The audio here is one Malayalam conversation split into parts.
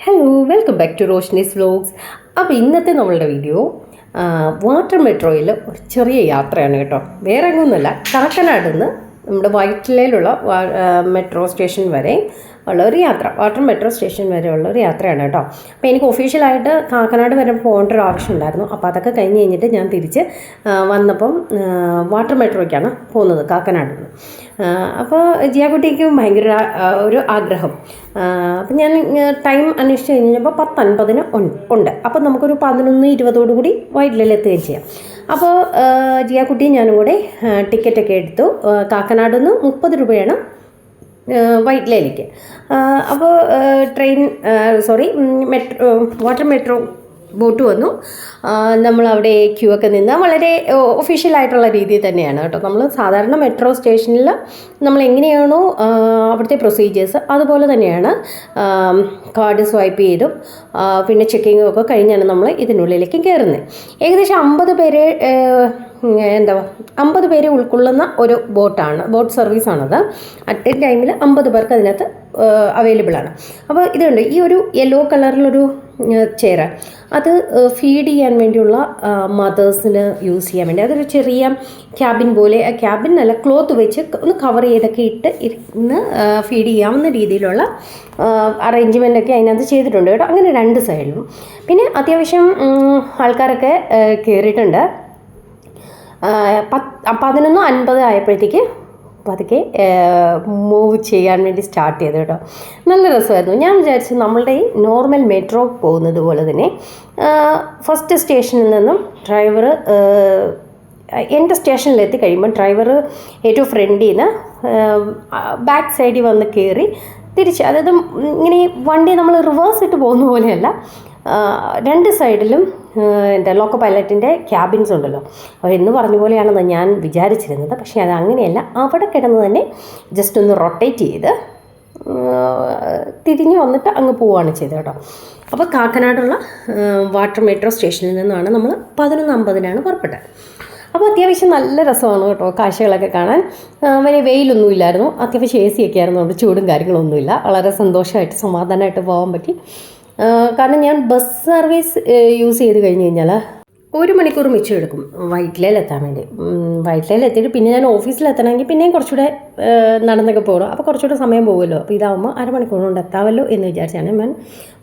Hello welcome back to Roshni's vlogs. അപ്പോൾ ഇന്നത്തെ നമ്മളുടെ വീഡിയോ വാട്ടർ മെട്രോയിൽ ഒരു ചെറിയ യാത്രയാണ് കേട്ടോ. വേറെ എങ്ങൊന്നുമല്ല, കാക്കനാട് നിന്ന് നമ്മുടെ വൈറ്റിലയിലുള്ള മെട്രോ സ്റ്റേഷൻ വരെ ഉള്ള ഒരു യാത്ര, വാട്ടർ മെട്രോ സ്റ്റേഷൻ വരെ ഉള്ള ഒരു യാത്രയാണ് കേട്ടോ. അപ്പോൾ എനിക്ക് ഒഫീഷ്യലായിട്ട് കാക്കനാട് വരെ പോകേണ്ട ഒരു ആവശ്യം ഉണ്ടായിരുന്നു. അപ്പോൾ അതൊക്കെ കഴിഞ്ഞ് കഴിഞ്ഞിട്ട് ഞാൻ തിരിച്ച് വന്നപ്പം വാട്ടർ മെട്രോയ്ക്കാണ് പോകുന്നത് കാക്കനാട് നിന്ന്. അപ്പോൾ ജിയാക്കുട്ടിക്ക് ഭയങ്കര ഒരു ആഗ്രഹം. അപ്പം ഞാൻ ടൈം അന്വേഷിച്ച് കഴിഞ്ഞപ്പോൾ 10:50 ഉണ്ട്. അപ്പോൾ നമുക്കൊരു 11:20 കൂടി വൈറ്റിലയിൽ എത്തുകയും ചെയ്യാം. അപ്പോൾ ജിയാക്കുട്ടിയും ഞാനും കൂടെ ടിക്കറ്റൊക്കെ എടുത്തു. കാക്കനാട് നിന്ന് 30 രൂപയാണ് വൈറ്റിലയിലേക്ക്. അപ്പോൾ വാട്ടർ മെട്രോ ബോട്ട് വന്നു. നമ്മളവിടെ ക്യൂ ഒക്കെ നിന്ന് വളരെ ഒഫീഷ്യലായിട്ടുള്ള രീതിയിൽ തന്നെയാണ് കേട്ടോ. നമ്മൾ സാധാരണ മെട്രോ സ്റ്റേഷനിൽ നമ്മൾ എങ്ങനെയാണോ അവിടുത്തെ പ്രൊസീജിയേഴ്സ് അതുപോലെ തന്നെയാണ്. കാർഡ് സ്വൈപ്പ് ചെയ്തും പിന്നെ ചെക്കിങ്ങും ഒക്കെ കഴിഞ്ഞാണ് നമ്മൾ ഇതിനുള്ളിലേക്ക് കയറുന്നത്. ഏകദേശം 50 പേരെ ഉൾക്കൊള്ളുന്ന ഒരു ബോട്ട് സർവീസാണത്. അറ്റ് എ ടൈമിൽ 50 പേർക്ക് അതിനകത്ത് അവൈലബിൾ ആണ്. അപ്പോൾ ഇതുണ്ട്, ഈ ഒരു യെല്ലോ കളറിലൊരു ചെയർ, അത് ഫീഡ് ചെയ്യാൻ വേണ്ടിയുള്ള മദേഴ്സിന് യൂസ് ചെയ്യാൻ വേണ്ടി അതൊരു ചെറിയ ക്യാബിൻ പോലെ, ക്യാബിൻ അല്ല ക്ലോത്ത് വെച്ച് ഒന്ന് കവർ ചെയ്തൊക്കെ ഇട്ട് ഇരുന്ന് ഫീഡ് ചെയ്യാവുന്ന രീതിയിലുള്ള അറേഞ്ച്മെൻ്റൊക്കെ അതിനകത്ത് ചെയ്തിട്ടുണ്ട് കേട്ടോ. അങ്ങനെ 2 സൈഡിലും. പിന്നെ അത്യാവശ്യം ആൾക്കാരൊക്കെ കയറിയിട്ടുണ്ട്. 11:50 ആയപ്പോഴത്തേക്ക് പതുക്കെ മൂവ് ചെയ്യാൻ വേണ്ടി സ്റ്റാർട്ട് ചെയ്തു കേട്ടോ. നല്ല രസമായിരുന്നു. ഞാൻ വിചാരിച്ചു നമ്മളുടെ ഈ നോർമൽ മെട്രോ പോകുന്നത് പോലെ തന്നെ ഫസ്റ്റ് സ്റ്റേഷനിൽ നിന്നും ഡ്രൈവർ എൻ്റെ സ്റ്റേഷനിലെത്തി കഴിയുമ്പോൾ ഡ്രൈവർ ഏറ്റവും ഫ്രണ്ടിൽ നിന്ന് ബാക്ക് സൈഡിൽ വന്ന് കയറി തിരിച്ച്, അതായത് ഇങ്ങനെ വണ്ടി നമ്മൾ റിവേഴ്സ് ഇട്ട് പോകുന്ന പോലെയല്ല, 2 സൈഡിലും എൻ്റെ ലോക്കോ പൈലറ്റിൻ്റെ ക്യാബിൻസ് ഉണ്ടല്ലോ, എന്ന് പറഞ്ഞ പോലെയാണെന്ന് ഞാൻ വിചാരിച്ചിരുന്നത്. പക്ഷേ അത് അങ്ങനെയല്ല. അവിടെ കിടന്ന് തന്നെ ജസ്റ്റ് ഒന്ന് റൊട്ടേറ്റ് ചെയ്ത് തിരിഞ്ഞ് വന്നിട്ട് അങ്ങ് പോവുകയാണ് ചെയ്തത് കേട്ടോ. അപ്പോൾ കാക്കനാടുള്ള വാട്ടർ മെട്രോ സ്റ്റേഷനിൽ നിന്നാണ് നമ്മൾ 11:50 പുറപ്പെട്ടത്. അപ്പോൾ അത്യാവശ്യം നല്ല രസമാണ് കേട്ടോ കാഴ്ചകളൊക്കെ കാണാൻ. വലിയ വെയിലൊന്നും ഇല്ലായിരുന്നു, അത്യാവശ്യം AC ഒക്കെ ആയിരുന്നു, അതുകൊണ്ട് ചൂടും കാര്യങ്ങളൊന്നുമില്ല. വളരെ സന്തോഷമായിട്ട് സമാധാനമായിട്ട് പോകാൻ പറ്റി. കാരണം ഞാൻ ബസ് സർവീസ് യൂസ് ചെയ്ത് കഴിഞ്ഞ് കഴിഞ്ഞാൽ 1 മണിക്കൂർ മിച്ചം എടുക്കും വൈറ്റിലയിലെത്താൻ വേണ്ടി. വൈറ്റിലയിലെത്തിയിട്ട് പിന്നെ ഞാൻ ഓഫീസിലെത്തണമെങ്കിൽ പിന്നെയും കുറച്ചുകൂടെ നടന്നൊക്കെ പോകണം. അപ്പോൾ കുറച്ചുകൂടെ സമയം പോകുമല്ലോ. അപ്പോൾ ഇതാകുമ്പോൾ 1/2 മണിക്കൂർ കൊണ്ട് എത്താമല്ലോ എന്ന് വിചാരിച്ചാണ് ഞാൻ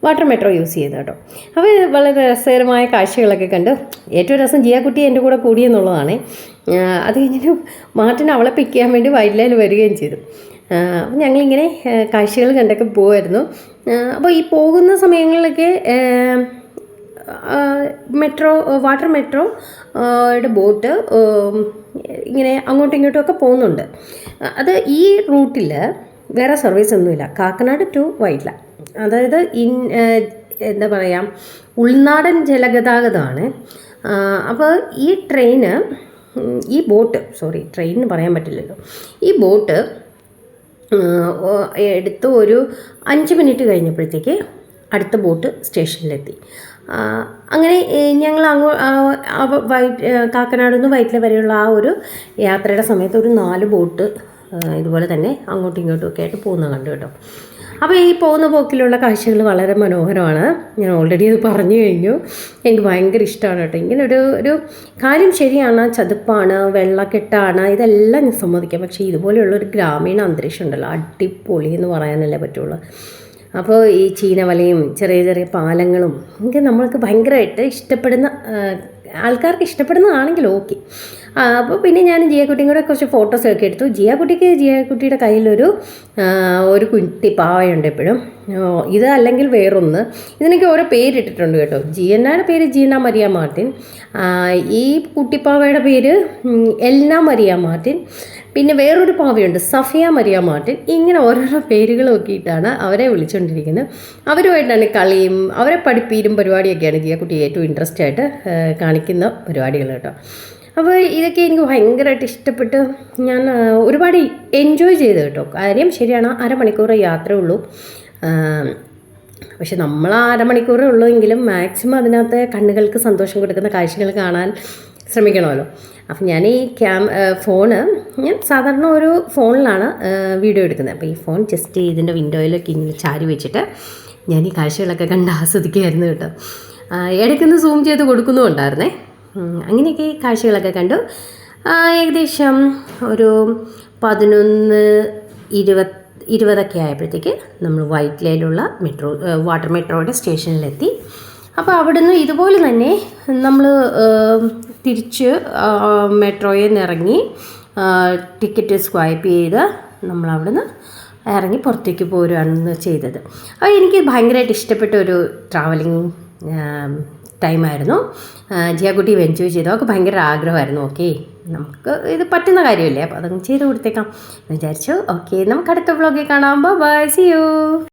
വാട്ടർ മെട്രോ യൂസ് ചെയ്തത് കേട്ടോ. അപ്പോൾ വളരെ രസകരമായ കാഴ്ചകളൊക്കെ കണ്ട് ഏറ്റവും രസം ജിയാക്കുട്ടി എൻ്റെ കൂടെ കൂടിയെന്നുള്ളതാണ്. അത് കഴിഞ്ഞിട്ട് മാർട്ടിൻ അവളെ പിക്ക് ചെയ്യാൻ വേണ്ടി വൈറ്റിലയിൽ വരികയും ചെയ്തു. അപ്പം ഞങ്ങളിങ്ങനെ കാഴ്ചകൾ കണ്ടൊക്കെ പോകുമായിരുന്നു. അപ്പോൾ ഈ പോകുന്ന സമയങ്ങളിലൊക്കെ വാട്ടർ മെട്രോയുടെ ബോട്ട് ഇങ്ങനെ അങ്ങോട്ടും ഇങ്ങോട്ടും ഒക്കെ പോകുന്നുണ്ട്. അത് ഈ റൂട്ടിൽ വേറെ സർവീസ് ഒന്നുമില്ല, കാക്കനാട് ടു വൈറ്റില. അതായത് എന്താ പറയുക, ഉൾനാടൻ ജലഗതാഗതമാണ്. അപ്പോൾ ഈ ട്രെയിൻ പറയാൻ പറ്റില്ലല്ലോ, ഈ ബോട്ട് എടുത്ത് ഒരു 5 മിനിറ്റ് കഴിഞ്ഞപ്പോഴത്തേക്ക് അടുത്ത ബോട്ട് സ്റ്റേഷനിലെത്തി. അങ്ങനെ ഞങ്ങൾ കാക്കനാട് നിന്ന് വൈറ്റില വരെയുള്ള ആ ഒരു യാത്രയുടെ സമയത്ത് ഒരു 4 ബോട്ട് ഇതുപോലെ തന്നെ അങ്ങോട്ടും ഇങ്ങോട്ടും ഒക്കെ ആയിട്ട് പോകുന്നത് കണ്ടു കേട്ടോ. അപ്പോൾ ഈ പോകുന്ന പോക്കിലുള്ള കാഴ്ചകൾ വളരെ മനോഹരമാണ്. ഞാൻ ഓൾറെഡി അത് പറഞ്ഞു കഴിഞ്ഞു. എനിക്ക് ഭയങ്കര ഇഷ്ടമാണ് കേട്ടോ. ഇങ്ങനെ ഒരു കാര്യം ശരിയാണ്, ചതുപ്പാണ്, വെള്ളക്കെട്ടാണ്, ഇതെല്ലാം ഞാൻ സമ്മതിക്കാം. പക്ഷേ ഇതുപോലെയുള്ളൊരു ഗ്രാമീണ അന്തരീക്ഷം ഉണ്ടല്ലോ, അടിപൊളി എന്ന് പറയാനല്ലേ പറ്റുള്ളൂ. അപ്പോൾ ഈ ചീനവലയും ചെറിയ ചെറിയ പാലങ്ങളും എനിക്ക് നമ്മൾക്ക് ഭയങ്കരമായിട്ട് ഇഷ്ടപ്പെടുന്ന ആൾക്കാർക്ക് ഇഷ്ടപ്പെടുന്നതാണെങ്കിൽ ഓക്കെ. അപ്പോൾ പിന്നെ ഞാൻ ജിയാക്കുട്ടിയും കൂടെ കുറച്ച് ഫോട്ടോസൊക്കെ എടുത്തു. ജിയാക്കുട്ടിയുടെ കയ്യിലൊരു കുട്ടി പാവയുണ്ട് എപ്പോഴും. ഇത് അല്ലെങ്കിൽ വേറൊന്ന്, ഇതിനൊക്കെ ഓരോ പേരിട്ടിട്ടുണ്ട് കേട്ടോ. ജിയന്നയുടെ പേര് ജീന മരിയ മാർട്ടിൻ, ഈ കുട്ടിപ്പാവയുടെ പേര് എൽന മരിയ മാർട്ടിൻ, പിന്നെ വേറൊരു പാവയുണ്ട് സഫിയ മരിയ മാർട്ടിൻ. ഇങ്ങനെ ഓരോരോ പേരുകൾ നോക്കിയിട്ടാണ് അവരെ വിളിച്ചുകൊണ്ടിരിക്കുന്നത്. അവരുമായിട്ടാണ് കളിയും അവരെ പഠിപ്പീരും പരിപാടിയൊക്കെയാണ് ജിയാക്കുട്ടി ഏറ്റവും ഇൻട്രസ്റ്റ് ആയിട്ട് കാണിക്കുന്ന പരിപാടികൾ കേട്ടോ. അപ്പോൾ ഇതൊക്കെ എനിക്ക് ഭയങ്കരമായിട്ട് ഇഷ്ടപ്പെട്ട് ഞാൻ ഒരുപാട് എൻജോയ് ചെയ്തു കേട്ടോ. കാര്യം ശരിയാണ്, 1/2 മണിക്കൂർ യാത്രയേ ഉള്ളൂ. പക്ഷെ നമ്മൾ 1/2 മണിക്കൂറേ ഉള്ളൂ എങ്കിലും മാക്സിമം അതിനകത്ത് കണ്ണുകൾക്ക് സന്തോഷം കൊടുക്കുന്ന കാഴ്ചകൾ കാണാൻ ശ്രമിക്കണമല്ലോ. അപ്പം ഞാൻ ഈ ഞാൻ സാധാരണ ഒരു ഫോണിലാണ് വീഡിയോ എടുക്കുന്നത്. അപ്പോൾ ഈ ഫോൺ ജസ്റ്റ് ഇതിൻ്റെ വിൻഡോയിലൊക്കെ ഇങ്ങനെ ചാരി വെച്ചിട്ട് ഞാൻ ഈ കാഴ്ചകളൊക്കെ കണ്ട് ആസ്വദിക്കുമായിരുന്നു കേട്ടോ. ഇടയ്ക്കൊന്ന് സൂം ചെയ്ത് കൊടുക്കുന്നുണ്ടായിരുന്നേ. അങ്ങനെയൊക്കെ ഈ കാഴ്ചകളൊക്കെ കണ്ടു. ഏകദേശം ഒരു 11:20 ആയപ്പോഴത്തേക്ക് നമ്മൾ വൈറ്റ് ലൈനിലുള്ള വാട്ടർ മെട്രോയുടെ സ്റ്റേഷനിലെത്തി. അപ്പോൾ അവിടുന്ന് ഇതുപോലെ തന്നെ നമ്മൾ തിരിച്ച് മെട്രോയിൽ നിന്ന് ഇറങ്ങി ടിക്കറ്റ് സ്വൈപ്പ് ചെയ്ത് നമ്മളവിടുന്ന് ഇറങ്ങി പുറത്തേക്ക് പോരുകയാണ് ചെയ്തത്. അപ്പോൾ എനിക്ക് ഭയങ്കരമായിട്ട് ഇഷ്ടപ്പെട്ട ഒരു ട്രാവലിംഗ് ടൈമായിരുന്നു. ജിയാക്കുട്ടി എൻജോയ് ചെയ്തു. അവൾക്ക് ഭയങ്കര ആഗ്രഹമായിരുന്നു. ഓക്കെ, നമുക്ക് ഇത് പറ്റുന്ന കാര്യമല്ലേ, അപ്പോൾ അതങ്ങ് ചെയ്ത് കൊടുത്തേക്കാം എന്ന് വിചാരിച്ചു. ഓക്കെ, നമുക്ക് അടുത്ത വ്ളോഗിൽ കാണാം. Bye, see U.